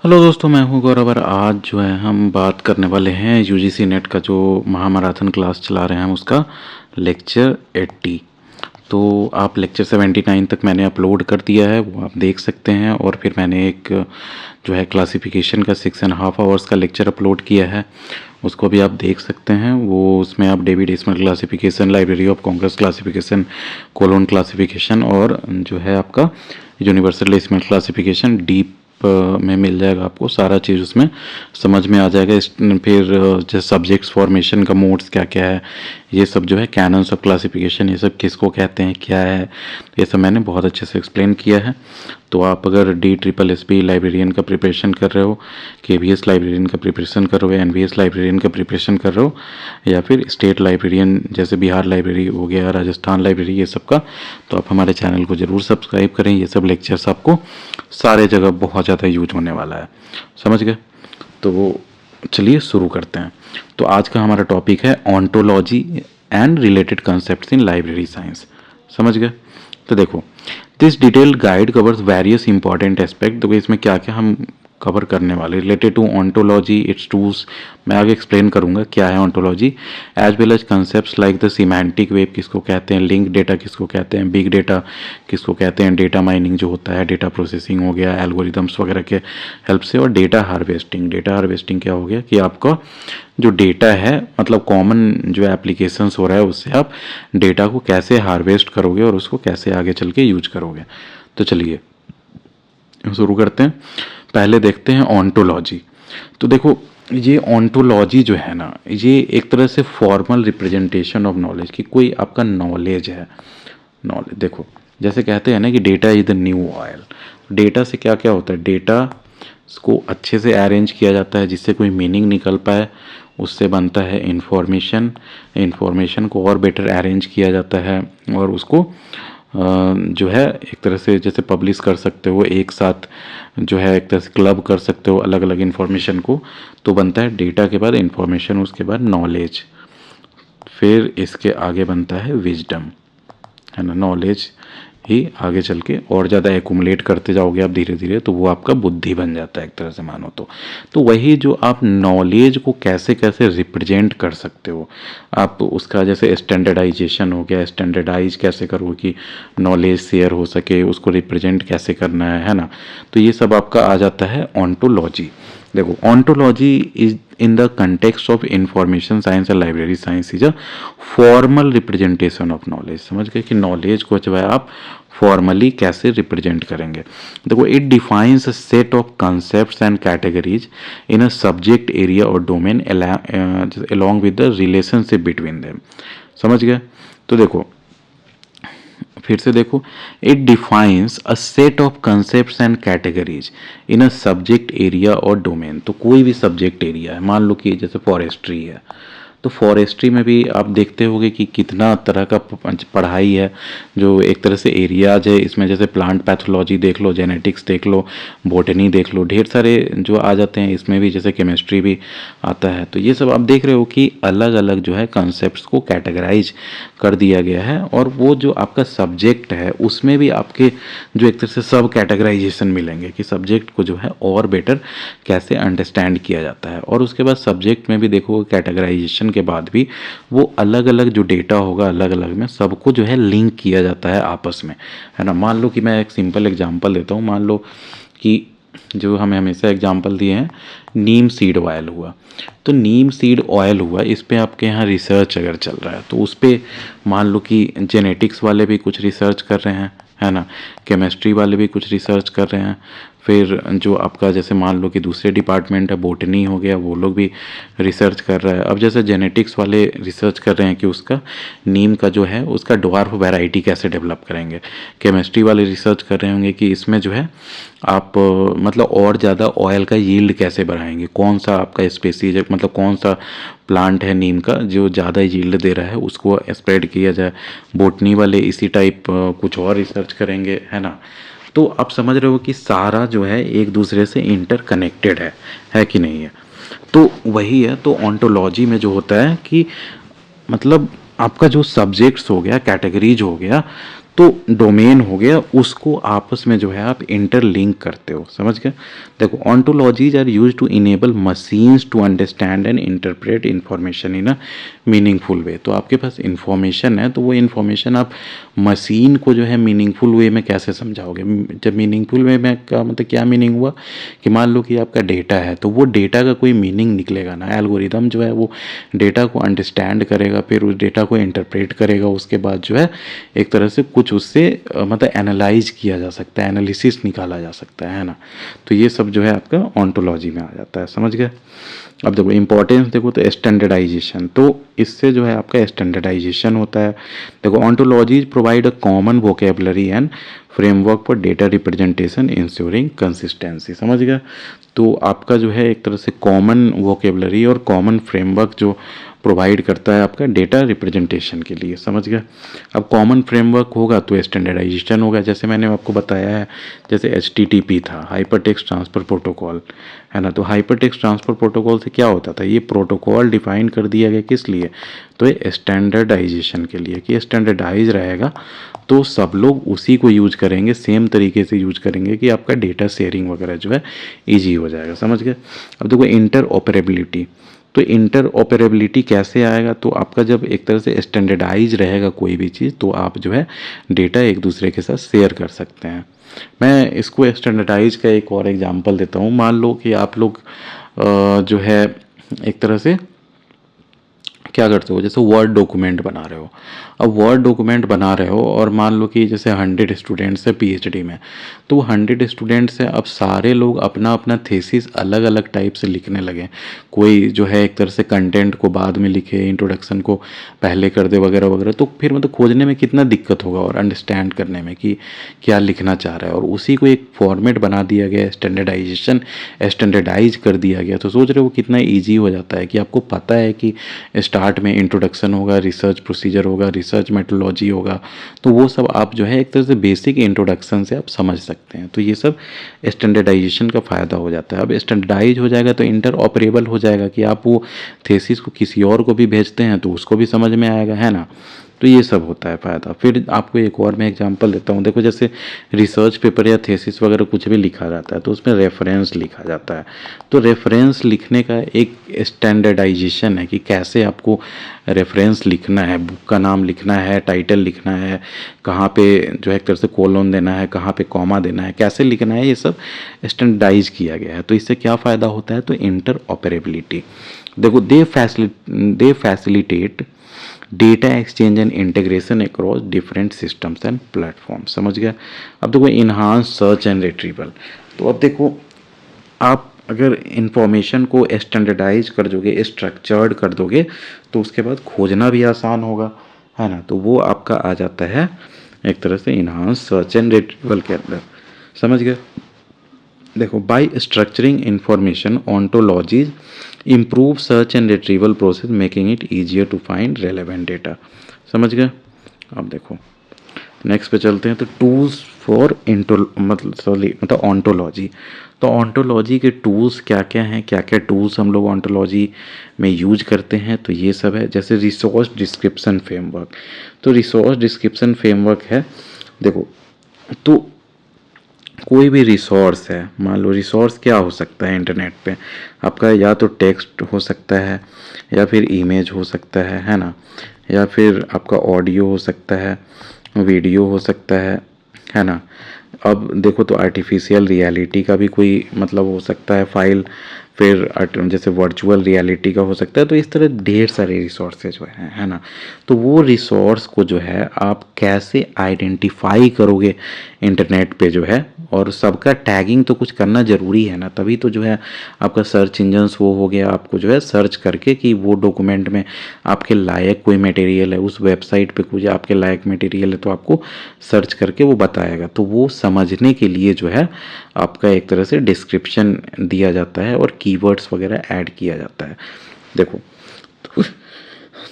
Hello दोस्तों, मैं हूं गौरव और आज जो है हम बात करने वाले हैं यूजीसी नेट का जो महामैराथन क्लास चला रहे हैं हम उसका लेक्चर 80। तो आप लेक्चर 79 तक मैंने अपलोड कर दिया है, वो आप देख सकते हैं। और फिर मैंने एक जो है क्लासिफिकेशन का 6.5 आवर्स का लेक्चर अपलोड किया है, उसको भी आप देख सकते हैं। वो उसमें आप David decimal classification, library of Congress classification, colon classification और जो है आपका यूनिवर्सल डेसिमल क्लासिफिकेशन डीप में मिल जाएगा। आपको सारा चीज़ उसमें समझ में आ जाएगा। फिर जैसे सब्जेक्ट्स फॉर्मेशन का मोड्स क्या क्या है, ये सब जो है कैनन्स ऑफ क्लासिफिकेशन, ये सब किसको कहते हैं, क्या है, ये सब मैंने बहुत अच्छे से एक्सप्लेन किया है। तो आप अगर DSSS लाइब्रेरियन का प्रिपरेशन कर रहे हो, KVS लाइब्रेरियन का प्रिपरेशन कर रहे हो, NVS लाइब्रेरियन का प्रिपरेशन कर रहे हो, या फिर स्टेट लाइब्रेरियन जैसे बिहार लाइब्रेरी हो गया, राजस्थान लाइब्रेरी, ये सब का, तो आप हमारे चैनल को ज़रूर सब्सक्राइब करें। ये सब लेक्चर्स आपको सारे जगह बहुत ज़्यादा यूज होने वाला है, समझ गए। तो चलिए शुरू करते हैं। तो आज का हमारा टॉपिक है ontology and related concepts in library science, समझ गए। तो देखो, this detailed guide covers various important aspect. तो इसमें क्या क्या हम कवर करने वाले related to ontology, its tools, मैं आगे एक्सप्लेन करूंगा क्या है ontology, as well as concepts like the semantic web किसको कहते हैं, लिंक डेटा किसको कहते हैं, बिग डेटा किसको कहते हैं, डेटा माइनिंग जो होता है, डेटा प्रोसेसिंग हो गया एल्गोरिदम्स वगैरह के हेल्प से, और डेटा हार्वेस्टिंग। डेटा हार्वेस्टिंग क्या हो गया कि आपका जो डेटा है, मतलब कॉमन जो एप्लीकेशंस हो रहा है उससे आप डेटा को कैसे हार्वेस्ट करोगे और उसको कैसे आगे चल के यूज करोगे। तो चलिए शुरू करते हैं। पहले देखते हैं ऑन्टोलॉजी। तो देखो, ये ऑन्टोलॉजी जो है ना, ये एक तरह से फॉर्मल रिप्रेजेंटेशन ऑफ नॉलेज की कोई आपका नॉलेज है। नॉलेज देखो, जैसे कहते हैं ना कि data is the new oil. Data से क्या क्या होता है, डेटा को अच्छे से अरेंज किया जाता है जिससे कोई मीनिंग निकल पाए, उससे बनता है इंफॉर्मेशन। इंफॉर्मेशन को और बेटर अरेंज किया जाता है और उसको जो है एक तरह से जैसे पब्लिश कर सकते हो एक साथ, जो है एक तरह से क्लब कर सकते हो अलग अलग इन्फॉर्मेशन को। तो बनता है डेटा के बाद इंफॉर्मेशन, उसके बाद नॉलेज, फिर इसके आगे बनता है विजडम, है ना। नॉलेज ही आगे चल के और ज़्यादा एक्यूमुलेट करते जाओगे आप धीरे धीरे, तो वो आपका बुद्धि बन जाता है एक तरह से मानो तो वही जो आप नॉलेज को कैसे कैसे रिप्रेजेंट कर सकते हो, आप उसका जैसे स्टैंडर्डाइजेशन हो गया, स्टैंडर्डाइज कैसे करो कि नॉलेज शेयर हो सके, उसको रिप्रेजेंट कैसे करना है ना। तो ये सब आपका आ जाता है ऑन्टोलॉजी। देखो, ontology is in the context of information science and library science is a formal representation of knowledge. समझ गए कि नॉलेज को जो है आप फॉर्मली कैसे रिप्रेजेंट करेंगे। देखो, it defines a set of concepts and categories in a subject area और domain along with the relationship between them। समझ गए। तो देखो, फिर से देखो, it defines a set of concepts and categories in a subject area और domain. तो कोई भी सब्जेक्ट एरिया है, मान लो कि जैसे फॉरेस्ट्री है, तो फॉरेस्ट्री में भी आप देखते होंगे कि कितना तरह का पढ़ाई है, जो एक तरह से एरियाज है इसमें, जैसे प्लांट पैथोलॉजी देख लो, जेनेटिक्स देख लो, बॉटनी देख लो, ढेर सारे जो आ जाते हैं इसमें भी, जैसे केमिस्ट्री भी आता है। तो ये सब आप देख रहे हो कि अलग अलग जो है कंसेप्ट को कैटेगराइज कर दिया गया है, और वो जो आपका सब्जेक्ट है उसमें भी आपके जो एक तरह से सब कैटेगराइजेशन मिलेंगे कि सब्जेक्ट को जो है और बेटर कैसे अंडरस्टैंड किया जाता है। और उसके बाद सब्जेक्ट में भी देखो, कैटेगराइजेशन के बाद भी वो अलग अलग जो डेटा होगा अलग अलग में सबको जो है लिंक किया जाता है आपस में, है ना। मान लो कि मैं एक सिंपल एग्जांपल देता हूँ। मान लो कि जो हमें हमेशा एग्जांपल दिए हैं, नीम सीड ऑयल हुआ, तो नीम सीड ऑयल हुआ, इस पे आपके यहाँ रिसर्च अगर चल रहा है तो उस पे मान लो कि जेनेटिक्स वाले भी कुछ रिसर्च कर रहे हैं, है ना, केमिस्ट्री वाले भी कुछ रिसर्च कर रहे हैं, फिर जो आपका जैसे मान लो कि दूसरे डिपार्टमेंट है, बोटनी हो गया, वो लोग भी रिसर्च कर रहा है। अब जैसे जेनेटिक्स वाले रिसर्च कर रहे हैं कि उसका नीम का जो है उसका ड्वार्फ वैरायटी कैसे डेवलप करेंगे, केमिस्ट्री वाले रिसर्च कर रहे होंगे कि इसमें जो है आप मतलब और ज़्यादा ऑयल का यील्ड कैसे बढ़ाएंगे, कौन सा आपका स्पेसीज, मतलब कौन सा प्लांट है नीम का जो ज़्यादा यील्ड दे रहा है उसको स्प्रेड किया जाए। बोटनी वाले इसी टाइप कुछ और रिसर्च करेंगे, है ना। तो आप समझ रहे हो कि सारा जो है एक दूसरे से इंटरकनेक्टेड है कि नहीं है। तो वही है। तो ऑन्टोलॉजी में जो होता है कि मतलब आपका जो सब्जेक्ट्स हो गया, कैटेगरीज हो गया, तो डोमेन हो गया, उसको आपस में जो है आप इंटरलिंक करते हो, समझ गए। देखो ontologies are use to enable machines to understand and interpret information in a meaningful way. तो आपके पास इन्फॉर्मेशन है, तो वो इन्फॉर्मेशन आप मशीन को जो है मीनिंगफुल वे में कैसे समझाओगे। जब मीनिंगफुल वे में का मतलब क्या मीनिंग हुआ कि मान लो कि आपका डेटा है, तो वो डेटा का कोई मीनिंग निकलेगा ना, एल्गोरिदम जो है वो डेटा को अंडरस्टैंड करेगा, फिर उस डेटा को इंटरप्रेट करेगा, उसके बाद जो है एक तरह से कुछ उससे मतलब एनालाइज किया जा सकता है, एनालिसिस निकाला जा सकता है ना। तो ये सब जो है आपका ऑन्टोलॉजी में आ जाता है, समझ गए। अब देखो इंपॉर्टेंस देखो तो स्टैंडर्डाइजेशन, तो इससे जो है आपका स्टैंडर्डाइजेशन होता है। देखो ontologies provide a common vocabulary and framework for data representation ensuring consistency, समझ गया। तो आपका जो है एक तरह से कॉमन वोकेबलरी और कॉमन फ्रेमवर्क जो प्रोवाइड करता है आपका डेटा रिप्रेजेंटेशन के लिए, समझ गया। अब कॉमन फ्रेमवर्क होगा तो स्टैंडर्डाइजेशन होगा, जैसे मैंने आपको बताया है, जैसे HTTP था, हाइपर टेक्स्ट ट्रांसफ़र प्रोटोकॉल, है ना। तो हाइपर टेक्स्ट ट्रांसफ़र प्रोटोकॉल से क्या होता था, ये प्रोटोकॉल डिफाइन कर दिया गया किस लिए, तो ये स्टैंडर्डाइजेशन के लिए, कि स्टैंडर्डाइज रहेगा तो सब लोग उसी को यूज करेंगे, सेम तरीके से यूज करेंगे कि आपका डेटा शेयरिंग वगैरह जो है ईजी हो जाएगा, समझ गए। अब देखो इंटर ऑपरेबिलिटी, तो इंटर ऑपरेबिलिटी कैसे आएगा, तो आपका जब एक तरह से स्टैंडर्डाइज रहेगा कोई भी चीज़, तो आप जो है डेटा एक दूसरे के साथ शेयर कर सकते हैं। मैं इसको स्टैंडर्डाइज का एक और एग्जांपल देता हूँ। मान लो कि आप लोग जो है एक तरह से क्या करते हो, जैसे वर्ड डॉक्यूमेंट बना रहे हो। अब वर्ड डॉक्यूमेंट बना रहे हो और मान लो कि जैसे 100 स्टूडेंट्स है PhD में, तो 100 स्टूडेंट्स है, अब सारे लोग अपना अपना थीसिस अलग अलग टाइप से लिखने लगे। कोई जो है एक तरह से कंटेंट को बाद में लिखे, इंट्रोडक्शन को पहले कर दे वगैरह वगैरह, तो फिर मतलब खोजने में कितना दिक्कत होगा और अंडरस्टैंड करने में कि क्या लिखना चाह रहा है। और उसी को एक फॉर्मेट बना दिया गया, स्टैंडर्डाइज कर दिया गया, तो सोच रहे हो कितना ईजी हो जाता है कि आपको पता है कि स्टार्ट में इंट्रोडक्शन होगा, रिसर्च प्रोसीजर होगा, रिसर्च मेथोडोलॉजी होगा, तो वो सब आप जो है एक तरह से बेसिक इंट्रोडक्शन से आप समझ सकते हैं। तो ये सब स्टैंडर्डाइजेशन का फ़ायदा हो जाता है। अब स्टैंडर्डाइज हो जाएगा तो इंटर ऑपरेबल हो जाएगा कि आप वो थेसिस को किसी और को भी भेजते हैं तो उसको भी समझ में आएगा, है ना। तो ये सब होता है फ़ायदा। फिर आपको एक और मैं एग्जांपल देता हूँ। देखो जैसे रिसर्च पेपर या थेसिस वगैरह कुछ भी लिखा जाता है तो उसमें रेफरेंस लिखा जाता है। तो रेफरेंस लिखने का एक स्टैंडर्डाइजेशन है कि कैसे आपको रेफरेंस लिखना है, बुक का नाम लिखना है, टाइटल लिखना है, कहाँ पे जो है एक तरह से कोलन देना है, कहाँ पे कॉमा देना है, कैसे लिखना है, ये सब स्टैंडर्डाइज किया गया है। तो इससे क्या फ़ायदा होता है, तो इंटर ऑपरेबिलिटी। देखो they facilitate data exchange and integration across different systems and platform, समझ गया। अब देखो इन्हांस सर्च एंड रिट्रीवल, तो अब देखो आप अगर इंफॉर्मेशन को स्टैंडर्डाइज कर दोगे, स्ट्रक्चर्ड कर दोगे, तो उसके बाद खोजना भी आसान होगा, है ना। तो वो आपका आ जाता है एक तरह से इन्हांस सर्च एंड रिट्रीवल के अंदर, समझ गए। देखो by structuring information ontologies improve search and retrieval process making it easier to find relevant data, समझ गए। अब देखो नेक्स्ट पे चलते हैं। तो टूल्स फॉर मतलब ऑन्टोलॉजी, तो ऑन्टोलॉजी के टूल्स क्या क्या हैं, क्या क्या टूल्स हम लोग ऑन्टोलॉजी में यूज करते हैं, तो ये सब है। जैसे रिसोर्स डिस्क्रिप्शन फ्रेमवर्क, तो रिसोर्स डिस्क्रिप्शन फ्रेमवर्क है, देखो तो कोई भी रिसोर्स है, मान लो रिसोर्स क्या हो सकता है इंटरनेट पे आपका, या तो टेक्स्ट हो सकता है, या फिर इमेज हो सकता है ना, या फिर आपका ऑडियो हो सकता है, वीडियो हो सकता है ना। अब देखो तो आर्टिफिशियल रियलिटी का भी कोई मतलब हो सकता है फाइल, फिर जैसे वर्चुअल रियलिटी का हो सकता है। तो इस तरह ढेर सारे रिसोर्सेज जो है ना। तो वो रिसोर्स को जो है आप कैसे आइडेंटिफाई करोगे इंटरनेट पे जो है, और सबका टैगिंग तो कुछ करना ज़रूरी है ना, तभी तो जो है आपका सर्च इंजन्स वो हो गया, आपको जो है सर्च करके कि वो डॉक्यूमेंट में आपके लायक कोई मटेरियल है, उस वेबसाइट पे कुछ आपके लायक मटेरियल है, तो आपको सर्च करके वो बताएगा। तो वो समझने के लिए जो है आपका एक तरह से डिस्क्रिप्शन दिया जाता है और कीवर्ड्स वगैरह ऐड किया जाता है। देखो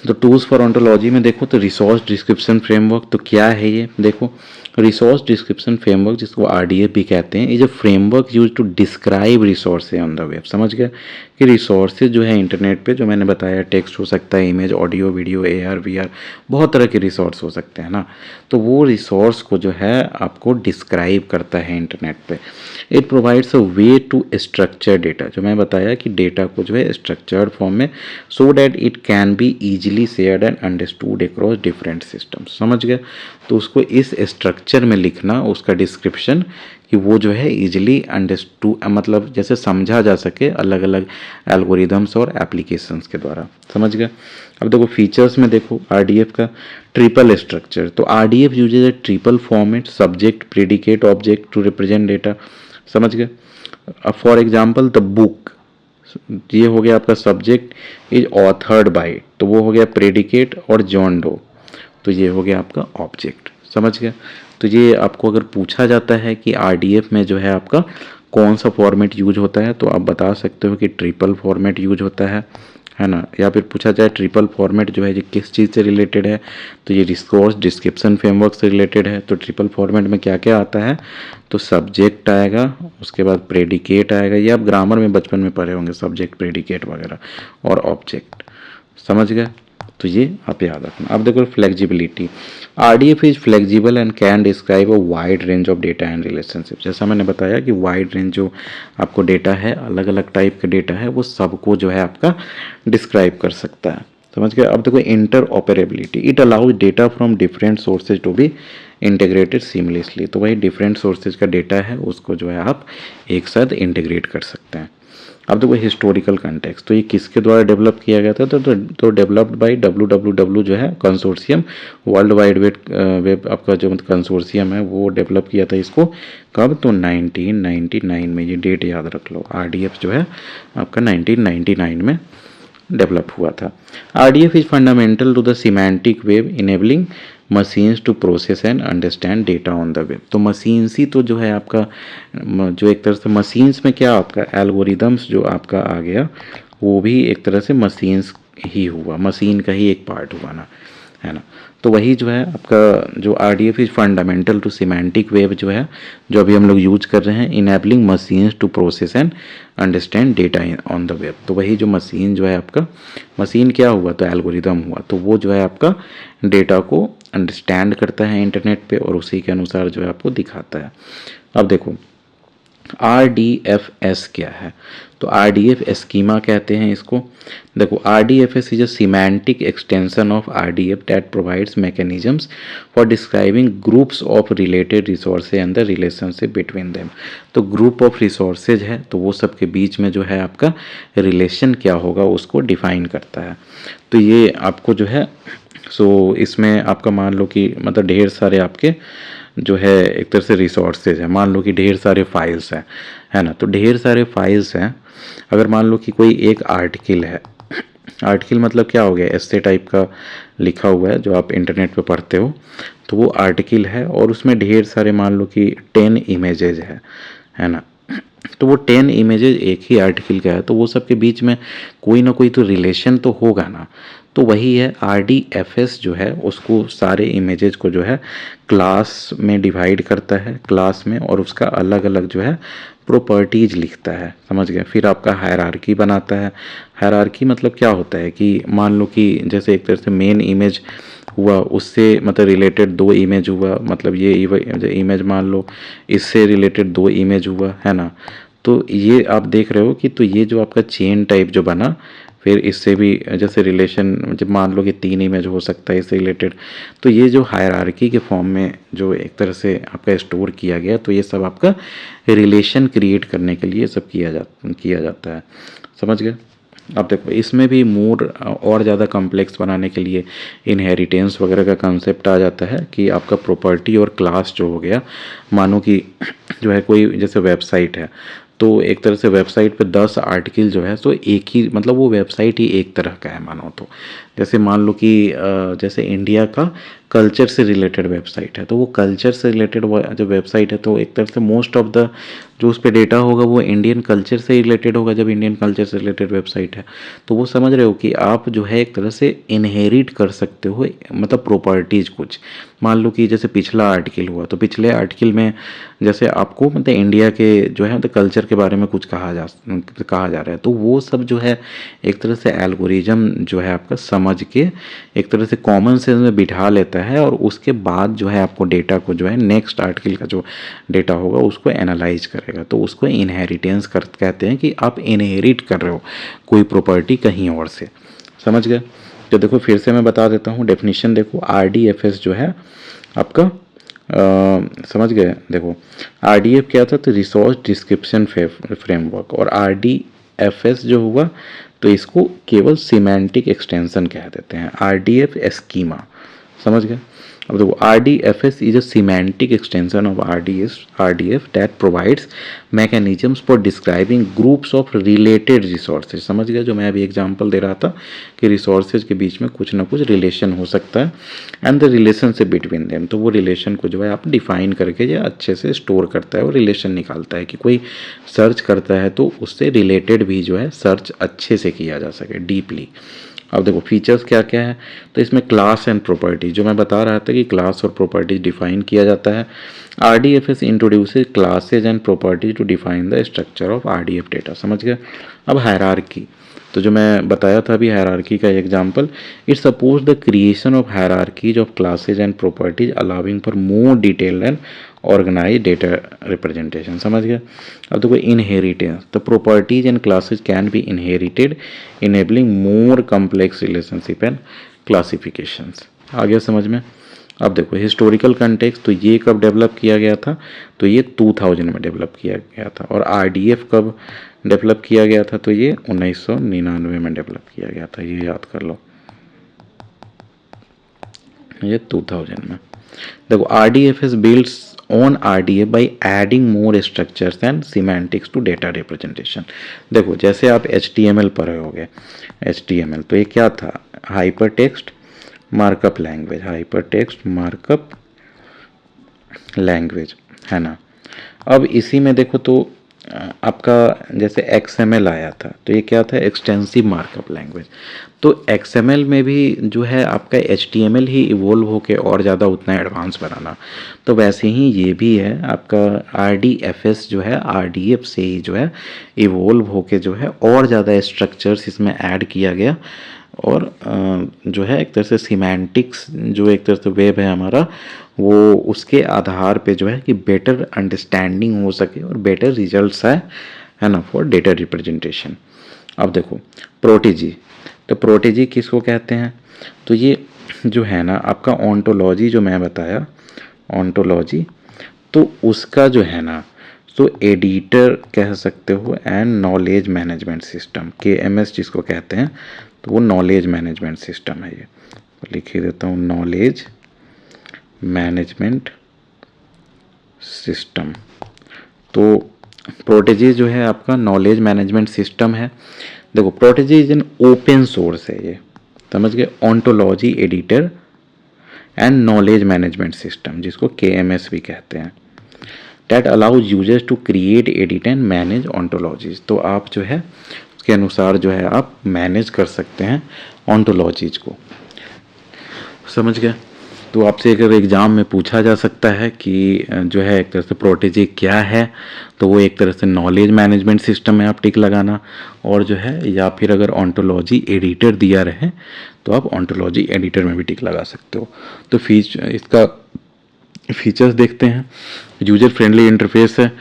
तो टूल्स फॉर ऑन्टोलॉजी में देखो तो रिसोर्स डिस्क्रिप्शन फ्रेमवर्क, तो क्या है ये, देखो रिसोर्स डिस्क्रिप्शन फ्रेमवर्क जिसको RDF भी कहते हैं, is a framework use to describe resource on the web, समझ गए कि रिसोर्सेज जो है इंटरनेट पे, जो मैंने बताया, टेक्स्ट हो सकता है, image, audio, video, AR VR, बहुत तरह के रिसोर्स हो सकते हैं ना। तो वो रिसोर्स को जो है आपको डिस्क्राइब करता है इंटरनेट पे। It provides a way to structure data, जो मैं बताया कि डेटा को जो है स्ट्रक्चर्ड फॉर्म में, so that it can be easily shared and understood across different systems. समझ गए? तो उसको इस स्ट्रक्चर में लिखना, उसका डिस्क्रिप्शन, कि वो जो है इजीली अंडरस्टूड, मतलब जैसे समझा जा सके अलग अलग एल्गोरिदम्स और एप्लीकेशंस के द्वारा। समझ गए? अब देखो फीचर्स में देखो RDF का ट्रिपल स्ट्रक्चर। तो RDF uses a triple format, subject, predicate, object to represent data. समझ गए? अब फॉर एग्जाम्पल द बुक, ये हो गया आपका सब्जेक्ट, इज ऑथर्ड बाय, तो वो हो गया प्रेडिकेट, और जॉन डो, तो ये हो गया आपका ऑब्जेक्ट। समझ गया? तो ये आपको अगर पूछा जाता है कि RDF में जो है आपका कौन सा फॉर्मेट यूज होता है, तो आप बता सकते हो कि ट्रिपल फॉर्मेट यूज होता है ना। या फिर पूछा जाए ट्रिपल फॉर्मेट जो है ये किस चीज़ से रिलेटेड है, तो ये रिसोर्स डिस्क्रिप्शन फ्रेमवर्क से रिलेटेड है। तो ट्रिपल फॉर्मेट में क्या क्या आता है, तो सब्जेक्ट आएगा, उसके बाद प्रेडिकेट आएगा, ये आप ग्रामर में बचपन में पढ़े होंगे, सब्जेक्ट, प्रेडिकेट वगैरह, और ऑब्जेक्ट। समझ गए? तो ये आप याद रखना। अब देखो flexibility, RDF is flexible and can describe a wide range of data and relationship. जैसा मैंने बताया कि वाइड रेंज जो आपको डेटा है, अलग अलग टाइप का डेटा है, वो सबको जो है आपका डिस्क्राइब कर सकता है। समझ गए? अब देखो interoperability, it allows data from different sources to be integrated seamlessly. तो वही डिफरेंट सोर्सेज का डेटा है उसको जो है आप एक साथ इंटीग्रेट कर सकते हैं। अब देखो हिस्टोरिकल कंटेक्स्ट, तो ये किसके द्वारा डेवलप किया गया था, तो डेवलप्ड बाय WWW जो है कंसोर्शियम, वर्ल्ड वाइड वेब आपका जो कंसोर्शियम है वो डेवलप किया था इसको। कब? तो 1999 में, ये डेट याद रख लो। RDF जो है आपका 1999 में डेवलप हुआ था। RDF is fundamental to the semantic web, enabling machines to process and understand data on the web. तो मशीन्स ही तो जो है आपका, जो एक तरह से मशीन्स में क्या आपका एल्गोरिदम्स जो आपका आ गया, वो भी एक तरह से मशीन्स ही हुआ, मशीन का ही एक पार्ट हुआ ना, है ना। तो वही जो है आपका जो RDF is fundamental to semantic web जो है, जो अभी हम लोग यूज कर रहे हैं, enabling machines to process and understand data on the web. तो वही जो मशीन जो है आपका, मशीन क्या हुआ, तो एल्गोरिदम हुआ, तो वो जो है आपका डेटा को अंडरस्टैंड करता है इंटरनेट पे, और उसी के अनुसार जो है आपको दिखाता है। अब देखो RDFS क्या है, तो RDF स्कीमा कहते हैं इसको। देखो RDFS is a semantic extension of RDF that provides mechanisms for describing groups of related resources and the relationship between them. तो ग्रुप ऑफ रिसोर्सेज है, तो वो सब के बीच में जो है आपका रिलेशन क्या होगा उसको डिफाइन करता है। तो ये आपको जो है, सो इसमें आपका मान लो कि मतलब ढेर सारे आपके जो है एक तरह से रिसोर्सेज है, मान लो कि ढेर सारे फाइल्स हैं, है ना। तो ढेर सारे फाइल्स हैं, अगर मान लो कि कोई एक आर्टिकल है, आर्टिकल मतलब क्या हो गया, ऐसे टाइप का लिखा हुआ है जो आप इंटरनेट पे पढ़ते हो, तो वो आर्टिकल है, और उसमें ढेर सारे मान लो कि 10 इमेजेज है ना। तो वो 10 इमेजेज एक ही आर्टिकल का है, तो वो सब के बीच में कोई ना कोई तो रिलेशन तो होगा ना। तो वही है RDFS जो है, उसको सारे इमेजेस को जो है क्लास में डिवाइड करता है, क्लास में, और उसका अलग अलग जो है प्रॉपर्टीज लिखता है। समझ गए? फिर आपका हायरार्की बनाता है। हायरार्की मतलब क्या होता है कि मान लो कि जैसे एक तरह से मेन इमेज हुआ, उससे मतलब रिलेटेड 2 इमेज हुआ, मतलब ये इमेज मान लो इससे रिलेटेड 2 इमेज हुआ, है ना। तो ये आप देख रहे हो कि तो ये जो आपका चेन टाइप जो बना, फिर इससे भी जैसे रिलेशन, जब मान लो कि 3 इमेज हो सकता है इससे रिलेटेड, तो ये जो हायरार्की के फॉर्म में जो एक तरह से आपका स्टोर किया गया, तो ये सब आपका रिलेशन क्रिएट करने के लिए सब किया जाता है। समझ गए? अब देखो इसमें भी मोर और ज़्यादा कॉम्प्लेक्स बनाने के लिए इनहेरिटेंस वगैरह का कंसेप्ट आ जाता है, कि आपका प्रॉपर्टी और क्लास जो हो गया, मानो कि जो है कोई जैसे वेबसाइट है, तो एक तरह से वेबसाइट पे 10 आर्टिकल जो है, तो एक ही मतलब वो वेबसाइट ही एक तरह का है मानो। तो जैसे मान लो कि जैसे इंडिया का कल्चर से रिलेटेड वेबसाइट है, तो वो कल्चर से रिलेटेड जो वेबसाइट है तो एक तरह से मोस्ट ऑफ द जो उस पर डेटा होगा वो इंडियन कल्चर से रिलेटेड होगा। जब इंडियन कल्चर से रिलेटेड वेबसाइट है तो वो समझ रहे हो कि आप जो है एक तरह से इनहेरिट कर सकते हो, मतलब प्रॉपर्टीज कुछ। मान लो कि जैसे पिछला आर्टिकल हुआ तो पिछले आर्टिकल में जैसे आपको मतलब इंडिया के जो है मतलब कल्चर के बारे में कुछ कहा जा रहा है, तो वो सब जो है एक तरह से एल्गोरिज्म जो है आपका समझ के एक तरह से कॉमन सेंस में बिठा लेता है, और उसके बाद जो है आपको डेटा को जो है नेक्स्ट आर्टिकल का जो डेटा होगा उसको एनालाइज करेगा। तो उसको इनहेरिटेंस कहते हैं कि आप इनहेरिट कर रहे हो कोई प्रॉपर्टी कहीं और से। समझ गए? तो देखो फिर से मैं बता देता हूँ डेफिनेशन। देखो RDFS जो है आपका समझ गए? देखो RDF क्या था, तो रिसोर्स डिस्क्रिप्शन फ्रेमवर्क, और RDFS जो हुआ तो इसको केवल सिमेंटिक एक्सटेंशन कह देते हैं, RDF स्कीमा। समझ गए? अब देखो RDFS is a semantic extension of RDF that provides mechanisms for describing groups of related resources। समझ गए? जो मैं अभी एग्जांपल दे रहा था कि रिसोर्सेज के बीच में कुछ ना कुछ रिलेशन हो सकता है, and the relationship between them, तो वो रिलेशन को जो है आप डिफाइन करके या अच्छे से स्टोर करता है और रिलेशन निकालता है कि कोई सर्च करता है तो उससे रिलेटेड भी जो है सर्च अच्छे से किया जा सके डीपली। अब देखो फीचर्स क्या क्या है, तो इसमें क्लास एंड प्रॉपर्टीज जो मैं बता रहा था कि क्लास और प्रॉपर्टीज डिफाइन किया जाता है। RDFS introduces classes and properties to define the structure of RDF data. समझ गए? अब हायरार्की, तो जो मैं बताया था अभी हायरार्की का example, it supports the creation of hierarchies of classes and properties allowing for more detailed and organise data representation. समझ गया? अब देखो inheritance, the properties and classes can be inherited enabling more complex relationship and classifications. आ गया समझ में? अब देखो हिस्टोरिकल कंटेक्स्ट, तो ये कब डेवलप किया गया था, तो ये 2000 में डेवलप किया गया था। और RDF कब डेवलप किया गया था, तो ये 1999 में डेवलप किया गया था, ये याद कर लो, ये 2000 में। देखो RDFS builds on RDF by adding more structures and semantics to data representation। देखो जैसे आप HTML पढ़े होगे, HTML तो ये क्या था, hyper text markup language, hyper text markup language है ना। अब इसी में देखो तो आपका जैसे XML आया था तो ये क्या था, एक्सटेंसिव मार्कअप लैंग्वेज। तो XML में भी जो है आपका HTML ही इवोल्व होके और ज़्यादा उतना एडवांस बनाना, तो वैसे ही ये भी है आपका RDFS जो है RDF से ही जो है इवोल्व होके जो है और ज़्यादा स्ट्रक्चर्स इसमें ऐड किया गया, और जो है एक तरह से सीमेंटिक्स जो एक तरह से वेब है हमारा, वो उसके आधार पे जो है कि बेटर अंडरस्टैंडिंग हो सके और बेटर रिजल्ट्स आए, है ना, फॉर डेटा रिप्रेजेंटेशन। अब देखो प्रोटेजी, तो प्रोटेजी किसको कहते हैं, तो ये जो है ना आपका ऑन्टोलॉजी जो मैं बताया, ऑन्टोलॉजी, तो उसका जो है ना तो एडिटर कह सकते हो and knowledge management system, KMS जिसको कहते हैं, तो वो नॉलेज मैनेजमेंट सिस्टम है। ये लिख ही देता हूँ, नॉलेज मैनेजमेंट सिस्टम। तो प्रोटेजी जो है आपका नॉलेज मैनेजमेंट सिस्टम है। देखो Protege is an open source है, ये समझ गए, ontology editor and knowledge management system जिसको KMS भी कहते हैं, that allows users to create, edit and manage ontologies. तो आप जो है उसके अनुसार जो है आप मैनेज कर सकते हैं ऑन्टोलॉजीज को। समझ गए? तो आपसे अगर एग्ज़ाम में पूछा जा सकता है कि जो है एक तरह से प्रोटेजी क्या है, तो वो एक तरह से नॉलेज मैनेजमेंट सिस्टम में आप टिक लगाना, और जो है या फिर अगर ऑन्टोलॉजी एडिटर दिया रहे तो आप ऑन्टोलॉजी एडिटर में भी टिक लगा सकते हो। तो इसका फीचर्स देखते हैं। यूजर फ्रेंडली इंटरफेस है,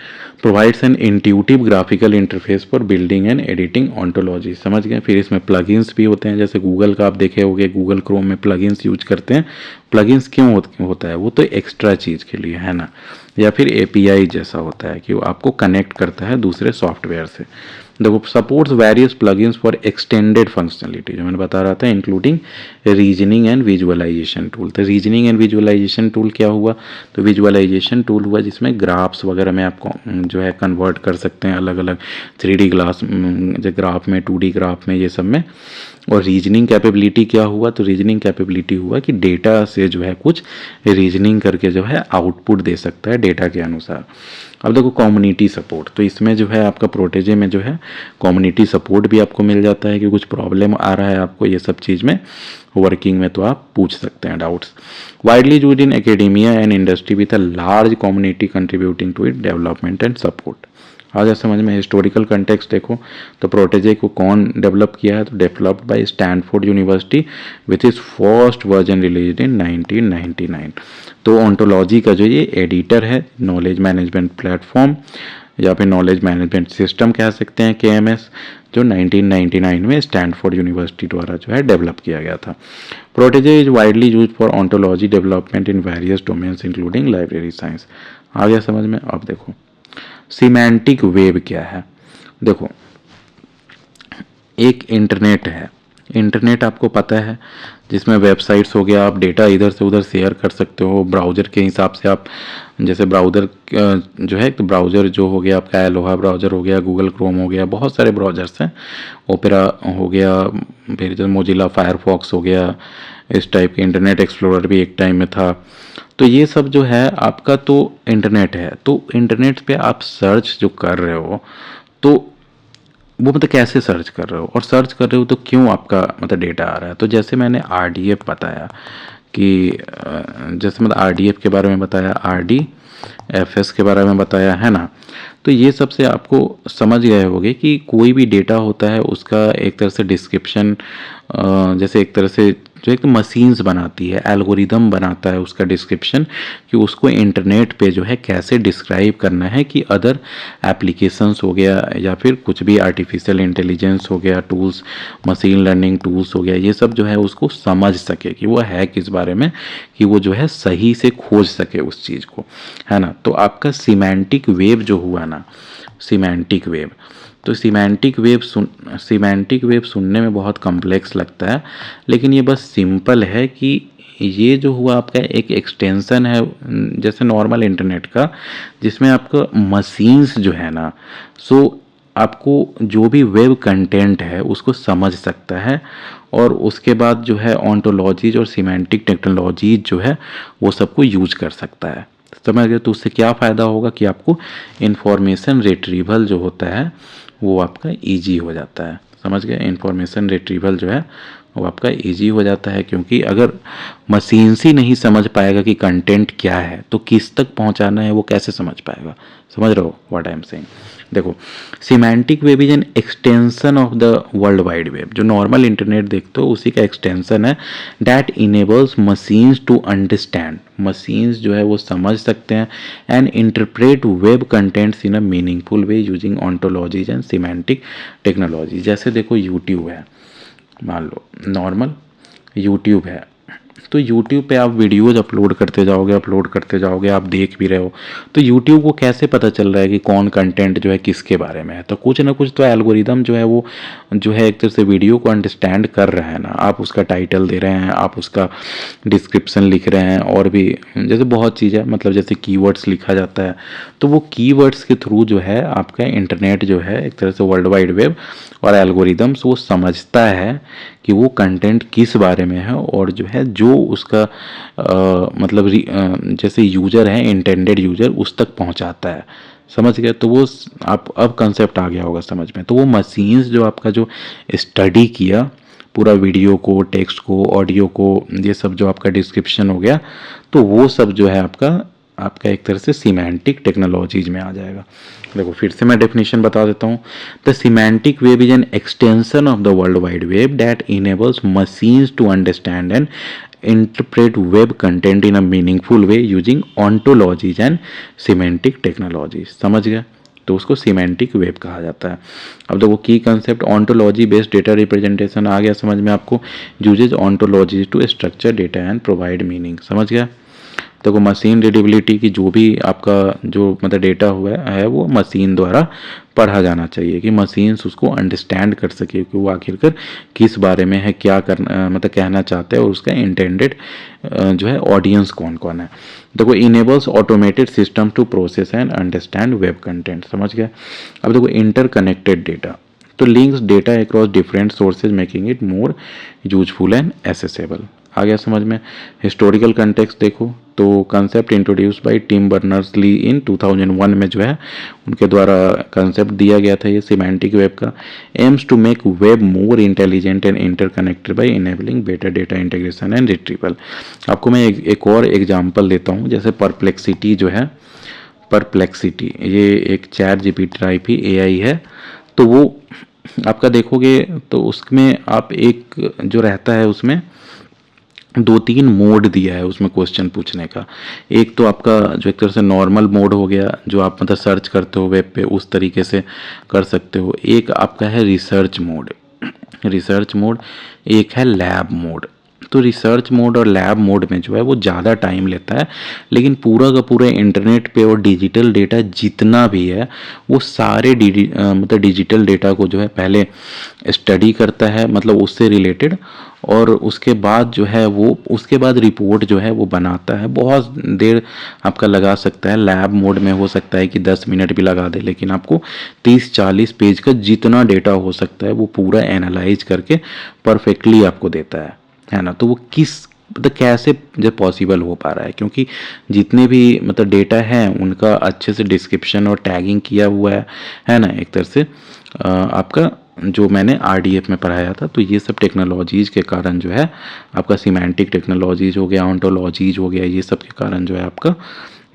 provides an intuitive graphical interface for building and editing ontology. समझ गए? फिर इसमें प्लगइन्स भी होते हैं, जैसे गूगल का आप देखे होंगे, गूगल क्रोम में प्लगइन्स यूज करते हैं। प्लगइन्स क्यों होता है, वो तो एक्स्ट्रा चीज़ के लिए है ना, या फिर API जैसा होता है कि वो आपको कनेक्ट करता है दूसरे सॉफ्टवेयर से। देखो supports various plugins for extended functionality, जो मैंने बता रहा था, including reasoning and visualisation tool. तो रीजनिंग एंड विजुअलाइजेशन टूल क्या हुआ, तो विजुअलाइजेशन टूल हुआ जिसमें ग्राफ्स वगैरह में आप जो है कन्वर्ट कर सकते हैं अलग अलग 3D ग्राफ में, 2D ग्राफ में, ये सब में। और रीजनिंग कैपेबिलिटी क्या हुआ, तो रीजनिंग कैपेबिलिटी हुआ कि डेटा से से जो है कुछ रीजनिंग करके जो है आउटपुट दे सकता है डेटा के अनुसार। अब देखो कम्युनिटी सपोर्ट, तो इसमें जो है आपका प्रोटेजे में जो है कम्युनिटी सपोर्ट भी आपको मिल जाता है कि कुछ प्रॉब्लम आ रहा है आपको ये सब चीज़ में वर्किंग में, तो आप पूछ सकते हैं doubts. Widely used in academia and industry with a large community contributing to it development and support. आ जाए समझ में। हिस्टोरिकल कंटेक्स्ट देखो तो प्रोटेजे को कौन डेवलप किया है, तो developed by Stanford university with is first version released in 1999। तो ओंटोलॉजी का जो ये एडिटर है, नॉलेज मैनेजमेंट प्लेटफॉर्म या फिर नॉलेज मैनेजमेंट सिस्टम कह सकते हैं, KMS, जो 1999 में स्टैनफोर्ड यूनिवर्सिटी द्वारा जो है डेवलप किया गया था। Protege is widely used for ontology development in various domains including library science. आ गया समझ में। अब देखो सिमेंटिक वेब क्या है। देखो एक इंटरनेट है, इंटरनेट आपको पता है जिसमें वेबसाइट्स हो गया, आप डेटा इधर से उधर शेयर कर सकते हो ब्राउज़र के हिसाब से। आप जैसे ब्राउज़र जो है, तो ब्राउज़र जो हो गया आपका एलोहा ब्राउज़र हो गया, गूगल क्रोम हो गया, बहुत सारे ब्राउज़र्स हैं, ओपेरा हो गया, फिर जो मोजिला फायरफॉक्स हो गया, इस टाइप के। इंटरनेट एक्सप्लोरर भी एक टाइम में था। तो ये सब जो है आपका तो इंटरनेट है। तो इंटरनेट पे आप सर्च जो कर रहे हो तो वो मतलब कैसे सर्च कर रहे हो, और सर्च कर रहे हो तो क्यों आपका मतलब डेटा आ रहा है। तो जैसे मैंने RDF बताया कि जैसे मतलब RDF के बारे में बताया, RDFS के बारे में बताया है ना, तो ये सबसे आपको समझ गए होंगे कि कोई भी डेटा होता है उसका एक तरह से डिस्क्रिप्शन, जैसे एक तरह से जो एक तो मशीन्स बनाती है, एल्गोरिदम बनाता है उसका डिस्क्रिप्शन, कि उसको इंटरनेट पे जो है कैसे डिस्क्राइब करना है कि अदर एप्लीकेशंस हो गया या फिर कुछ भी आर्टिफिशियल इंटेलिजेंस हो गया, टूल्स, मशीन लर्निंग टूल्स हो गया, ये सब जो है उसको समझ सके कि वो है किस बारे में, कि वो जो है सही से खोज सके उस चीज़ को, है ना। तो आपका सिमेंटिक वेव जो हुआ ना, सिमेंटिक वेव, तो सिमेंटिक वेव सुनने में बहुत कॉम्प्लेक्स लगता है, लेकिन ये बस सिंपल है कि ये जो हुआ आपका एक एक्सटेंशन है जैसे नॉर्मल इंटरनेट का, जिसमें आपका मशीन्स जो है ना, सो आपको जो भी वेब कंटेंट है उसको समझ सकता है, और उसके बाद जो है ऑन्टोलॉजीज और सिमेंटिक टेक्नोलॉजीज जो है वो सबको यूज कर सकता है। समझ गए। तो उससे क्या फ़ायदा होगा कि आपको इंफॉर्मेशन रिट्रीवल जो होता है वो आपका ईजी हो जाता है। समझ गए। इंफॉर्मेशन रिट्रीवल जो है वो आपका ईजी हो जाता है, क्योंकि अगर मशीन से नहीं समझ पाएगा कि कंटेंट क्या है तो किस तक पहुंचाना है वो कैसे समझ पाएगा। समझ रहे हो व्हाट आई एम सेइंग। देखो semantic web is an extension of the world wide web. जो नॉर्मल इंटरनेट देखते हो उसी का एक्सटेंशन है। That enables machines to understand, machines जो है वो समझ सकते हैं, and interpret web contents in a meaningful way using ontologies and semantic technology. जैसे देखो यूट्यूब है, मान लो नॉर्मल यूट्यूब है, तो यूट्यूब पे आप वीडियोज़ अपलोड करते जाओगे, आप देख भी रहे हो, तो यूट्यूब को कैसे पता चल रहा है कि कौन कंटेंट जो है किसके बारे में है। तो कुछ ना कुछ तो एल्गोरिदम जो है वो जो है एक तरह से वीडियो को अंडरस्टैंड कर रहा है ना। आप उसका टाइटल दे रहे हैं, आप उसका डिस्क्रिप्शन लिख रहे हैं, और भी जैसे बहुत चीज़ें, मतलब जैसे कीवर्ड्स लिखा जाता है, तो वो कीवर्ड्स के थ्रू जो है आपका इंटरनेट जो है एक तरह से वर्ल्ड वाइड वेब और एल्गोरिदम्स वो समझता है कि वो कंटेंट किस बारे में है, और जो है जो उसका मतलब जैसे यूज़र है, इंटेंडेड यूज़र, उस तक पहुंचाता है। समझ गए। तो वो आप अब कंसेप्ट आ गया होगा समझ में। तो वो मशीन्स जो आपका जो स्टडी किया पूरा वीडियो को, टेक्स्ट को, ऑडियो को, ये सब जो आपका डिस्क्रिप्शन हो गया, तो वो सब जो है आपका एक तरह से सिमेंटिक टेक्नोलॉजीज में आ जाएगा। देखो फिर से मैं डेफिनेशन बता देता हूँ। The semantic web is an extension of the world wide web that enables machines to understand and interpret web content in a meaningful way using ontologies and semantic technology. समझ गए। तो उसको सिमेंटिक वेब कहा जाता है। अब देखो की concept ontology based data representation आ गया समझ में आपको। Uses ontologies to structure data and provide meaning. समझ गया। देखो मशीन रीडेबिलिटी की जो भी आपका जो मतलब डेटा हुआ है वो मशीन द्वारा पढ़ा जाना चाहिए, कि मशीन्स उसको अंडरस्टैंड कर सके कि वो आखिरकार किस बारे में है, क्या करना मतलब कहना चाहते हैं, और उसका इंटेंडेड जो है ऑडियंस कौन कौन है। देखो enables automated system to process and understand web content. समझ गए। अब देखो इंटरकनेक्टेड डेटा, तो links data across different sources making it more useful and accessible. आ गया समझ में। हिस्टोरिकल कंटेक्स्ट देखो तो concept introduce by Tim Berners Lee in 2001 में जो है उनके द्वारा कंसेप्ट दिया गया था ये सिमेंटिक वेब का। Aims to make web more intelligent and interconnected by enabling better data integration and retrieval. आपको मैं एक और एग्जांपल देता हूँ, जैसे परप्लेक्सिटी जो है, परप्लेक्सिटी ये एक चैट जीपीटी टाइप ही एआई है। तो वो आपका देखोगे तो उसमें आप एक जो रहता है उसमें 2-3 मोड दिया है उसमें क्वेश्चन पूछने का। एक तो आपका जो एक तरह से नॉर्मल मोड हो गया, जो आप मतलब सर्च करते हो वेब पे उस तरीके से कर सकते हो। एक आपका है रिसर्च मोड, रिसर्च मोड। एक है लैब मोड। तो रिसर्च मोड और लैब मोड में जो है वो ज़्यादा टाइम लेता है, लेकिन पूरा का पूरा इंटरनेट पे और डिजिटल डेटा जितना भी है वो सारे मतलब डिजिटल डेटा को जो है पहले स्टडी करता है, मतलब उससे रिलेटेड, और उसके बाद जो है वो उसके बाद रिपोर्ट जो है वो बनाता है। बहुत देर आपका लगा सकता है, लैब मोड में हो सकता है कि 10 मिनट भी लगा दे, लेकिन आपको 30-40 पेज का जितना डेटा हो सकता है वो पूरा एनालाइज करके परफेक्टली आपको देता है ना। तो वो किस मतलब कैसे जब पॉसिबल हो पा रहा है, क्योंकि जितने भी मतलब डेटा हैं उनका अच्छे से डिस्क्रिप्शन और टैगिंग किया हुआ है ना, एक तरह से आपका जो मैंने आरडीएफ में पढ़ाया था। तो ये सब टेक्नोलॉजीज़ के कारण जो है आपका सिमेंटिक टेक्नोलॉजीज हो गया, ऑन्टोलॉजीज हो गया, ये सब के कारण जो है आपका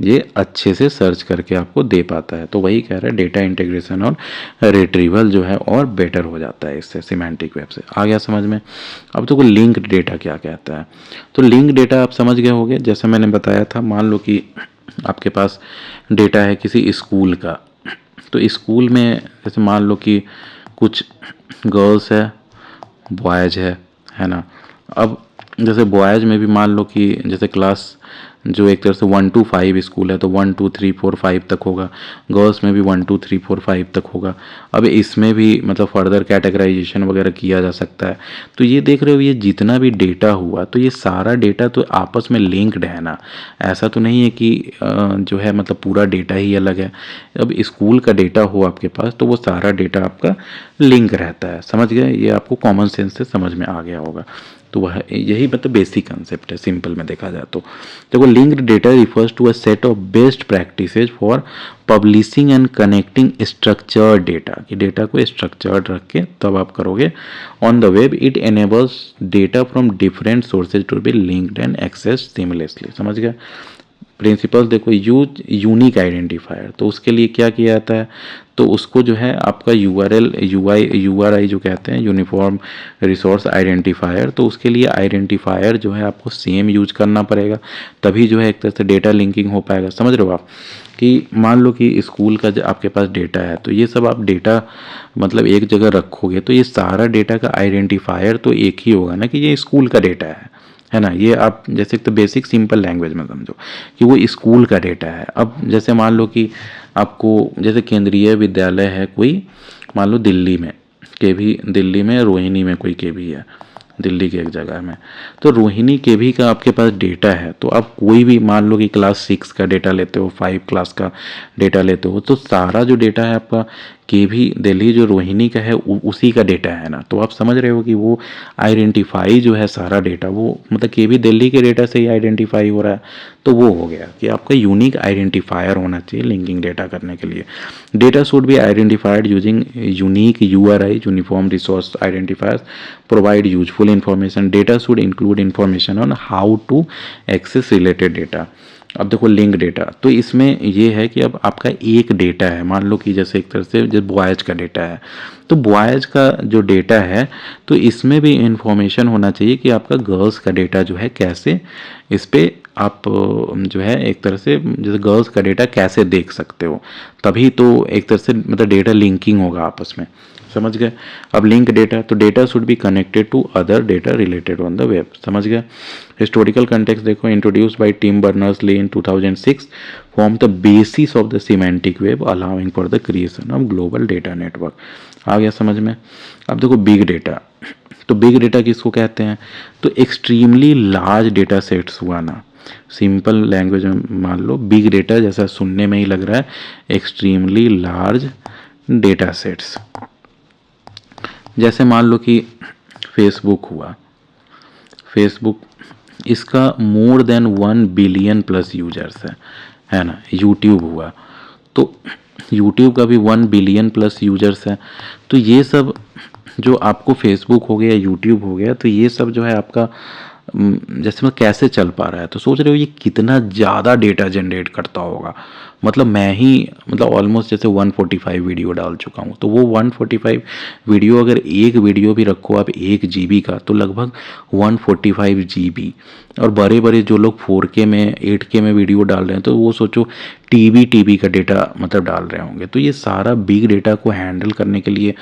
ये अच्छे से सर्च करके आपको दे पाता है। तो वही कह रहा है डेटा इंटीग्रेशन और रिट्रीवल जो है और बेटर हो जाता है इससे, सिमेंटिक वेब से। आ गया समझ में। अब तो कोई लिंक्ड डेटा क्या कहता है, तो लिंक डेटा आप समझ गए होंगे। जैसे मैंने बताया था, मान लो कि आपके पास डेटा है किसी स्कूल का, तो स्कूल में जैसे मान लो कि कुछ गर्ल्स है, बॉयज़ है ना। अब जैसे बॉयज़ में भी मान लो कि जैसे क्लास जो एक तरह से 1 to 5 स्कूल है तो 1 2 3 4 5 तक होगा, गर्ल्स में भी 1 2 3 4 5 तक होगा। अब इसमें भी मतलब फर्दर कैटेगराइजेशन वगैरह किया जा सकता है। तो ये देख रहे हो, ये जितना भी डेटा हुआ तो ये सारा डेटा तो आपस में लिंक्ड है ना। ऐसा तो नहीं है कि जो है मतलब पूरा डेटा ही अलग है। अब स्कूल का डेटा हो आपके पास तो वो सारा डेटा आपका लिंक रहता है, समझ गए। ये आपको कॉमन सेंस से समझ में आ गया होगा। तो वह यही मतलब बेसिक कंसेप्ट है, सिंपल में देखा जाए तो। देखो, linked data refers to a set of best practices for publishing and connecting structured data, कि डेटा को स्ट्रक्चर्ड रख के तब आप करोगे on the web. It enables data from different sources to be linked and access seamlessly, समझ गए। Principal देखो, यूज यूनिक आइडेंटिफायर, तो उसके लिए क्या किया जाता है, तो उसको जो है आपका यूआरएल यूआरआई जो कहते हैं, यूनिफॉर्म रिसोर्स आइडेंटिफायर, तो उसके लिए आइडेंटिफायर जो है आपको सेम यूज करना पड़ेगा, तभी जो है एक तरह से डेटा लिंकिंग हो पाएगा। समझ रहे हो आप, कि मान लो कि स्कूल का जो आपके पास डेटा है, तो ये सब आप डेटा मतलब एक जगह रखोगे तो ये सारा डेटा का आइडेंटिफायर तो एक ही होगा ना, कि ये स्कूल का डेटा है ना। ये आप जैसे तो बेसिक सिंपल लैंग्वेज में समझो कि वो स्कूल का डेटा है। अब जैसे मान लो कि आपको जैसे केंद्रीय विद्यालय है कोई, मान लो दिल्ली में, के भी दिल्ली में, रोहिणी में कोई के भी है दिल्ली की एक जगह में, तो रोहिणी के भी का आपके पास डेटा है। तो आप कोई भी मान लो कि क्लास 6 का डेटा लेते हो, 5 क्लास का डेटा लेते हो, तो सारा जो डेटा है आपका के भी दिल्ली जो रोहिणी का है उसी का डेटा है ना। तो आप समझ रहे हो कि वो आइडेंटिफाई जो है सारा डेटा वो मतलब के भी दिल्ली के डेटा से ही आइडेंटिफाई हो रहा है। तो वो हो गया कि आपका यूनिक आइडेंटिफायर होना चाहिए लिंकिंग डेटा करने के लिए। Data should be identified using unique URI, uniform resource identifiers provide useful information. Data should include information on how to access related data. अब देखो लिंक डेटा, तो इसमें ये है कि अब आपका एक डेटा है, मान लो कि जैसे एक तरह से जैसे बॉयज़ का डेटा है, तो बॉयज़ का जो डेटा है तो इसमें भी इंफॉर्मेशन होना चाहिए कि आपका गर्ल्स का डेटा जो है कैसे इस पर आप जो है एक तरह से जैसे गर्ल्स का डेटा कैसे देख सकते हो, तभी तो एक तरह से मतलब डेटा लिंकिंग होगा आपस में, समझ गए। अब लिंक डेटा, तो data should be connected to other data related on the web, समझ गए। हिस्टोरिकल कंटेक्स्ट देखो, introduce by Tim Berners Lee in 2006 form the basis of the semantic web allowing for the creation of global data network. आ गया समझ में। अब देखो big data, तो बिग डेटा किसको कहते हैं, तो एक्सट्रीमली लार्ज डेटा सेट्स हुआ ना। सिंपल लैंग्वेज में मान लो बिग डेटा, जैसा सुनने में ही लग रहा है, एक्सट्रीमली लार्ज डेटा सेट्स। जैसे मान लो कि फेसबुक हुआ, फेसबुक, इसका more than 1 billion plus users है ना। यूट्यूब हुआ तो यूट्यूब का भी 1 बिलियन प्लस यूजर्स है। तो ये सब जो आपको फेसबुक हो गया, यूट्यूब हो गया, तो ये सब जो है आपका जैसे मैं कैसे चल पा रहा है, तो सोच रहे हो ये कितना ज़्यादा डेटा जनरेट करता होगा। मतलब मैं ही मतलब ऑलमोस्ट जैसे 145 वीडियो डाल चुका हूँ, तो वो 145 वीडियो अगर एक वीडियो भी रखो आप 1 GB का, तो लगभग 145 GB। और बड़े बड़े जो लोग 4K में 8K में वीडियो डाल रहे हैं, तो वो सोचो टीबी का डेटा मतलब डाल रहे होंगे। तो ये सारा बिग डेटा को हैंडल करने के लिए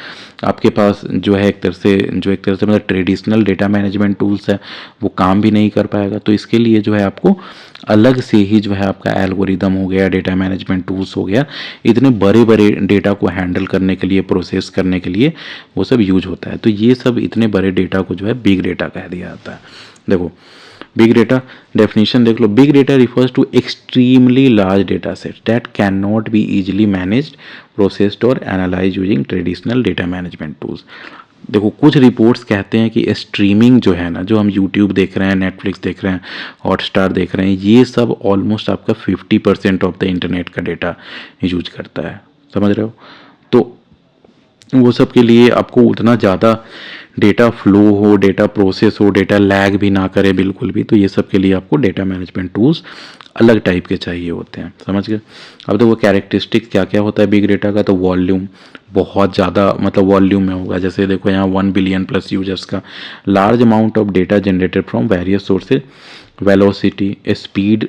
आपके पास जो है एक तरह से मतलब ट्रेडिशनल डेटा मैनेजमेंट टूल्स है वो काम भी नहीं कर पाएगा। तो इसके लिए जो है आपको अलग से ही जो है आपका एल्गोरिदम हो गया, डेटा मैनेजमेंट टूल्स हो गया, इतने बड़े बड़े डेटा को हैंडल करने के लिए, प्रोसेस करने के लिए वो सब यूज होता है। तो ये सब इतने बड़े डेटा को जो है बिग डेटा कह दिया जाता है। देखो बिग डेटा डेफिनेशन देख लो। Big data refers to extremely large data set that can not be easily managed, processed और analyse using traditional data management tools. देखो कुछ रिपोर्ट्स कहते हैं कि स्ट्रीमिंग जो है ना, जो हम यूट्यूब देख रहे हैं, नेटफ्लिक्स देख रहे हैं, हॉटस्टार देख रहे हैं, ये सब ऑलमोस्ट आपका 50% ऑफ द इंटरनेट का डेटा यूज करता है, समझ रहे हो। तो वो सब के लिए आपको उतना ज़्यादा डेटा फ्लो हो, डेटा प्रोसेस हो, डेटा लैग भी ना करे बिल्कुल भी, तो ये सब के लिए आपको डेटा मैनेजमेंट टूल्स अलग टाइप के चाहिए होते हैं, समझ गए। अब तो वो कैरेक्टरिस्टिक क्या क्या होता है बिग डेटा का, तो वॉल्यूम बहुत ज़्यादा मतलब वॉल्यूम में होगा। जैसे देखो यहाँ 1 बिलियन प्लस यूजर्स का, large amount of data generated from various sources, velocity, speed,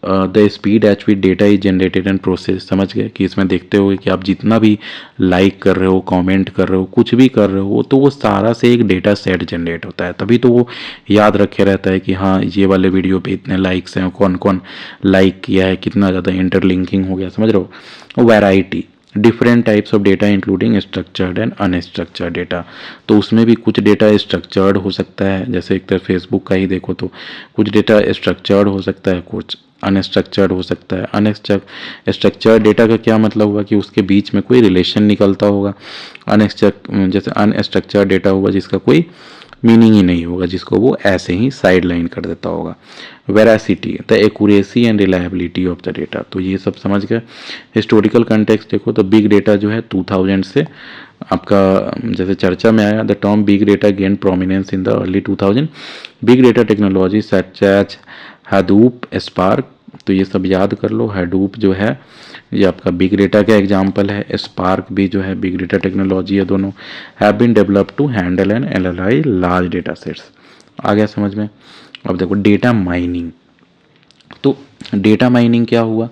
the speed H with data is generated and process. समझ गए कि इसमें देखते हो कि आप जितना भी लाइक कर रहे हो, कमेंट कर रहे हो, कुछ भी कर रहे हो, तो वो सारा से एक डेटा सेट जनरेट होता है। तभी तो वो याद रखे रहता है कि हाँ ये वाले वीडियो पे इतने लाइक्स हैं, कौन कौन लाइक किया है, कितना ज़्यादा इंटरलिंकिंग हो गया, समझ रहे हो। Variety, different types of data including structured and unstructured data. तो उसमें भी कुछ डेटा स्ट्रक्चर्ड हो सकता है, जैसे एक तरह फेसबुक का ही देखो तो कुछ डेटा स्ट्रक्चर्ड हो सकता है, कुछ अनस्ट्रक्चर्ड हो सकता है। अनस्ट्रक्चर्ड डेटा का क्या मतलब हुआ कि उसके बीच में कोई रिलेशन निकलता होगा। जैसे अनस्ट्रक्चर्ड डेटा हुआ जिसका कोई मीनिंग ही नहीं होगा, जिसको वो ऐसे ही साइड लाइन कर देता होगा। Veracity, the accuracy and reliability of the data, तो ये सब समझ गए। हिस्टोरिकल कंटेक्स्ट देखो तो बिग डेटा जो है 2000 से आपका जैसे चर्चा में आया, the term big data gain prominence in the early 2000। Big data technology such as Hadoop, Spark, तो ये सब याद कर लो। हडूप जो है ये आपका बिग डेटा का एग्जाम्पल है, स्पार्क भी जो है बिग डेटा टेक्नोलॉजी है, दोनों have been developed to handle and analyse large data sets. आ गया समझ में। अब देखो डेटा माइनिंग, तो डेटा माइनिंग क्या हुआ,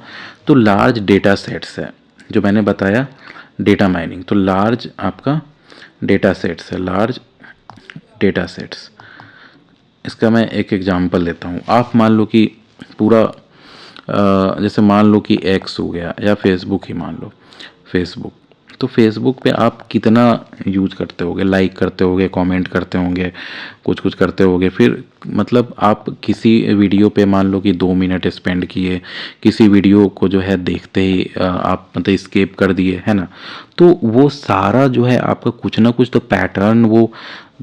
तो लार्ज डेटा सेट्स है जो मैंने बताया डेटा माइनिंग, तो लार्ज आपका डेटा सेट्स है, लार्ज डेटा सेट्स। इसका मैं एक एग्जांपल लेता हूँ। आप मान लो कि पूरा जैसे मान लो कि एक्स हो गया या फेसबुक ही मान लो, फेसबुक, तो फेसबुक पे आप कितना यूज करते होगे, लाइक करते होगे, कमेंट करते होंगे, कुछ कुछ करते होगे। फिर मतलब आप किसी वीडियो पे मान लो कि 2 मिनट स्पेंड किए, किसी वीडियो को जो है देखते ही आप मतलब स्किप कर दिए, है ना। तो वो सारा जो है आपका कुछ ना कुछ तो पैटर्न वो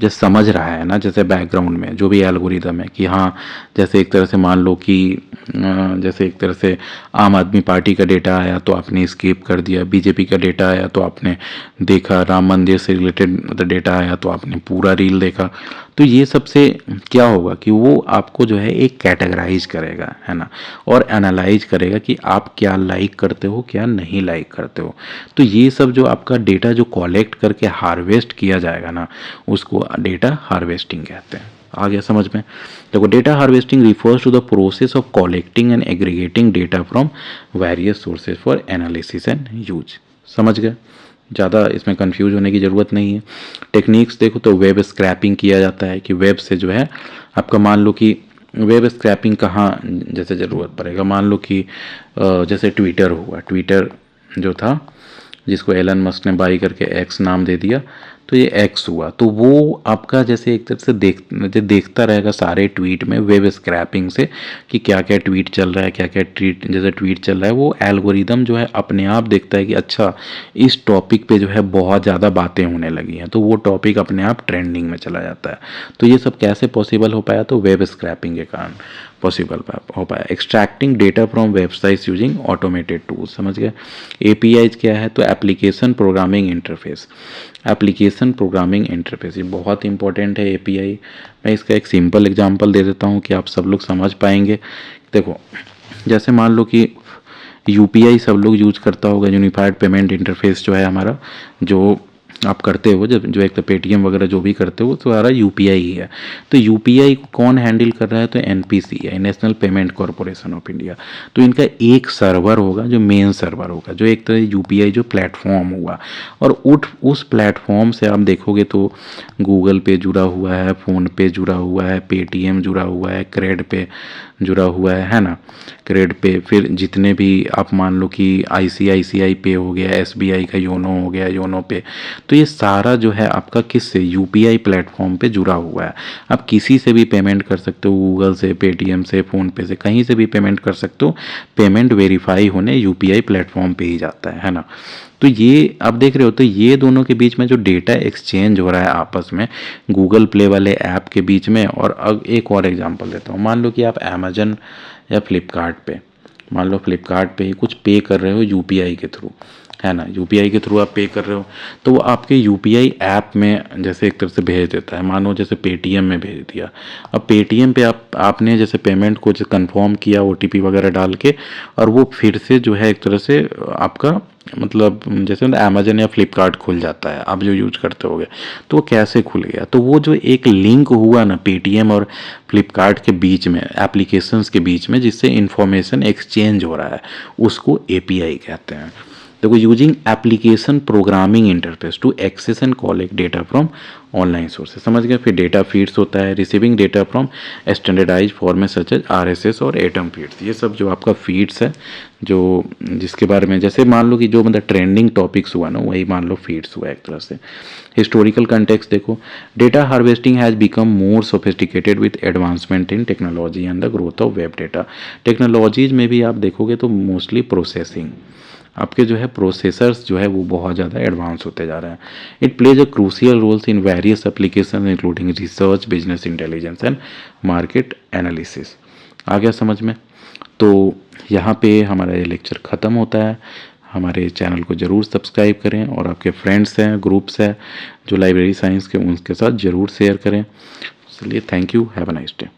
जो समझ रहा है ना, जैसे बैकग्राउंड में जो भी एल्गोरिदम है कि हाँ, जैसे एक तरह से मान लो कि जैसे एक तरह से आम आदमी पार्टी का डेटा आया तो आपने स्किप कर दिया, बीजेपी का डेटा आया तो आपने देखा, राम मंदिर से रिलेटेड मतलब डेटा आया तो आपने पूरा रील देखा। तो ये सबसे क्या होगा कि वो आपको जो है एक कैटेगराइज करेगा, है ना, और एनालाइज करेगा कि आप क्या लाइक करते हो, क्या नहीं लाइक करते हो। तो ये सब जो आपका डेटा जो कलेक्ट करके हार्वेस्ट किया जाएगा ना, उसको डेटा हार्वेस्टिंग कहते हैं। आ गया समझ में। देखो data harvesting refers to the process of collecting and aggregating data from various sources for analysis and use. समझ गए, ज़्यादा इसमें कंफ्यूज होने की ज़रूरत नहीं है। टेक्निक्स देखो तो वेब स्क्रैपिंग किया जाता है कि वेब से जो है आपका मान लो कि वेब स्क्रैपिंग कहाँ जैसे ज़रूरत पड़ेगा, मान लो कि जैसे ट्विटर हुआ, ट्विटर जो था जिसको एलन मस्क ने बाई करके एक्स नाम दे दिया, तो ये एक्स हुआ। तो वो आपका जैसे एक तरह से देखता रहेगा सारे ट्वीट में वेब स्क्रैपिंग से कि क्या क्या ट्वीट चल रहा है, क्या क्या ट्वीट चल रहा है। वो एल्गोरिदम जो है अपने आप देखता है कि अच्छा इस टॉपिक पे जो है बहुत ज़्यादा बातें होने लगी हैं, तो वो टॉपिक अपने आप ट्रेंडिंग में चला जाता है। तो ये सब कैसे पॉसिबल हो पाया, तो वेब स्क्रैपिंग के कारण पॉसिबल हो पाया। Extracting data from websites using automated tools, समझ गए। एपीआई क्या है, तो application programming interface. Application programming interface ये बहुत इंपॉर्टेंट है एपीआई। मैं इसका एक सिंपल एग्जांपल दे देता हूँ कि आप सब लोग समझ पाएंगे। देखो जैसे मान लो कि यूपीआई सब लोग यूज करता होगा, यूनिफाइड पेमेंट इंटरफेस जो है हमारा, जो आप करते हो, जब जो एक तो पेटीएम वगैरह जो भी करते हो तो सारा यूपीआई ही है। तो यूपीआई को कौन हैंडल कर रहा है, तो NPCI, national payment corporation of India. तो इनका एक सर्वर होगा जो मेन सर्वर होगा, जो एक तरह यूपीआई जो प्लेटफॉर्म हुआ, और उस प्लेटफॉर्म से आप देखोगे तो गूगल पे जुड़ा हुआ है, फ़ोन पे जुड़ा हुआ है, पेटीएम जुड़ा हुआ है, क्रेड पे जुड़ा हुआ है ना, क्रेड पे। फिर जितने भी आप मान लो कि आईसीआईसीआई पे हो गया, एसबीआई का योनो हो गया, योनो पे, तो ये सारा जो है आपका किससे, यूपीआई प्लेटफॉर्म पे जुड़ा हुआ है। आप किसी से भी पेमेंट कर सकते हो, गूगल से, पेटीएम से, फ़ोनपे से, कहीं से भी पेमेंट कर सकते हो। पेमेंट वेरीफाई होने यूपीआई प्लेटफॉर्म पे ही जाता है ना। तो ये आप देख रहे हो, तो ये दोनों के बीच में जो डेटा एक्सचेंज हो रहा है आपस में, गूगल प्ले वाले ऐप के बीच में। और अब एक और एग्जांपल देता हूँ, मान लो कि आप अमेजन या फ्लिपकार्ट पे, मान लो फ्लिपकार्ट पे ही कुछ पे कर रहे हो यूपीआई के थ्रू, है ना, यूपीआई के थ्रू आप पे कर रहे हो, तो वो आपके यूपीआई ऐप में जैसे एक तरह से भेज देता है। मानो जैसे पेटीएम में भेज दिया, अब पेटीएम पे आपने जैसे पेमेंट को कंफर्म किया ओटीपी वगैरह डाल के, और वो फिर से जो है एक तरह से आपका मतलब जैसे अमेजन या फ्लिपकार्ट खुल जाता है, आप जो यूज करते होगे, तो वो कैसे खुल गया, तो वो जो एक लिंक हुआ ना पेटीएम और फ्लिपकार्ट के बीच में, एप्लीकेशंस के बीच में, जिससे इंफॉर्मेशन एक्सचेंज हो रहा है, उसको एपीआई कहते हैं। देखो, using application programming interface to access and collect data from online sources, समझ गए। फिर डेटा फीड्स होता है, receiving data from standardise format such as RSS और एटम फीड्स। ये सब जो आपका फीड्स है, जो जिसके बारे में जैसे मान लो कि जो मतलब ट्रेंडिंग टॉपिक्स हुआ ना, वही मान लो फीड्स हुआ एक तरह से। हिस्टोरिकल कंटेक्स्ट देखो, data harvesting has become more sophisticated with advancement in technology and the growth of web data. Technologies में भी आप देखोगे तो मोस्टली प्रोसेसिंग, आपके जो है प्रोसेसर्स जो है वो बहुत ज़्यादा एडवांस होते जा रहे हैं। It plays a crucial roles in various application including research, business intelligence and market analysis. आ गया समझ में। तो यहाँ पे हमारा ये लेक्चर ख़त्म होता है। हमारे चैनल को ज़रूर सब्सक्राइब करें, और आपके फ्रेंड्स हैं, ग्रुप्स हैं जो लाइब्रेरी साइंस के, उनके साथ ज़रूर शेयर करें। इसलिए thank you, have a nice day.